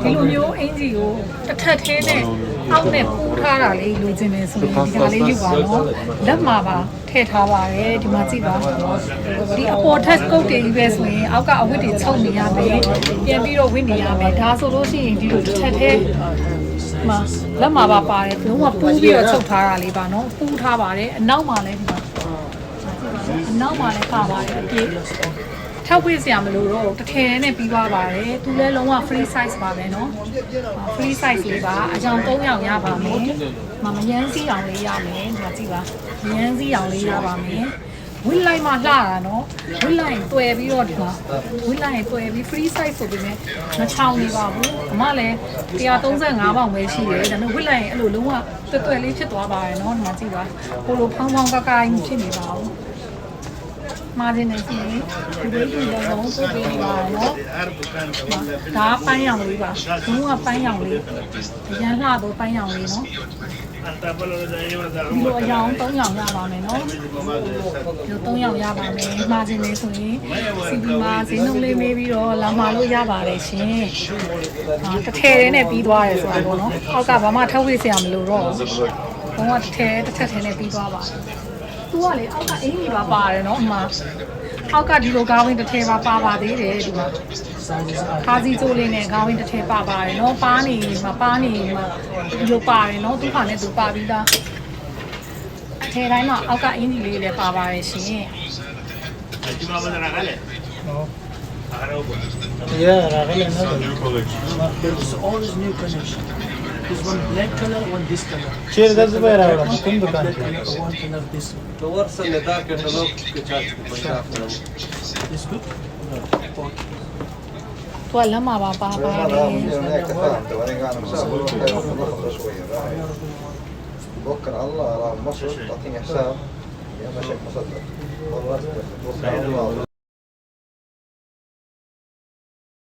ဒီလိုမျိုးအင်ဂျီကိုတစ်ထက်သေးနဲ့အောက်နဲ့ပူးထားတာလေးလိုချင်တယ်ဆိုရင်ဒီဟာလေးယူပါတော့လက်မှာပါထည့်ထားပါတယ်ဒီမှာကြည့်ပါဒီအပေါ် test code တွေကြီးပဲဆိုရင်အောက်ကအဝတ်တွေချုပ်နေရမယ်ပြန်ပြီးတော့ဝတ်နေရမယ်ဒါဆိုလို့ရှိရင်ဒီလိုတစ်ထက်သေးမှာလက်မှာပါပါတယ်လုံးဝပူးပြီးတော့ချုပ်ထားတာလေးပါနော်ပူးထားပါတယ်အနောက်မှာလည်းဒီမှာအနောက်မှာလည်းပါပါတယ်အပြည့်ထောက်ဝေးစရာမလိုတော့တထဲနဲ့ပြီးသွားပါတယ်သူလည်းလုံးဝ free size ပါပဲเนาะ free size လေးပါအကြောင်း3ယောက်ရပါမယ်မရမ်းစီအောင်လေးရမယ်ဒီမှာကြည့်ပါမရမ်းစီအောင်လေးရပါမယ်ဝိလိုက်မှလှတာเนาะဝိလိုက်တွယ်ပြီးတော့ဒီမှာဝိလိုက်တွယ်ပြီး free size ဆိုပေမဲ့မချောင်းနေပါဘူးအမလည်း135ပေါင်ပဲရှိတယ်ဒါပေမဲ့ဝိလိုက်အဲ့လိုလုံးဝတွယ်လေးဖြစ်သွားပါတယ်เนาะဒီမှာကြည့်ပါကိုလိုဖောင်းဖောင်းကကဖြစ်နေပါဘူးမာဂျင်နေစီဒီလိုကြီးလည်းလုံးပို့ပေးနေပါတော့ဒါပန်းရောင်လေးပါလုံးဝပန်းရောင်လေးရန်လှတော့ပန်းရောင်လေးနော်ဒီလိုအရောင်3ရောင်ရပါမယ်နော်ဒီလို3ရောင်ရပါမယ်မာဂျင်နေဆိုရင်စီပီမှာဈေးနှုန်းလေးမေးပြီးတော့လာမှာလို့ရပါတယ်ရှင်တစ်ထည်လေးနဲ့ပြီးသွားတယ်ဆိုတာပေါ့နော်အောက်ကဘာမှထောက်ဝေးစရာမလိုတော့ဘူးဘုံကတစ်ထည်တစ်ထည်နဲ့ပြီးသွားပါတယ်သူကလေအောက်ကအင်းကြီးပါပါတယ်နော်အမအောက်ကဒီလိုခေါင်းဝင်းတစ်ထည်ပါပါသေးတယ်ဒီမှာခါစီကျိုးလေးနဲ့ခေါင်းဝင်းတစ်ထည်ပါပါတယ်နော်ပါနေမှာဒီလိုပါတယ်နော်သူ့ခါနဲ့သူပါပြီးသားအထည်တိုင်းမှာအောက်ကအင်းကြီးလေးလည်းပါပါတယ်ရှင် Yeah, new collection. There's always new collection. There's one black color, one this color. Cheers, that's the way I would One color black color, one color this one. توصل لذاك النظام كتابك بشافنا. This good? Okay. သူကလက်မှာပါပါတယ် بكره الله مصر تعطيني حساب يا مشايخ مصدق والله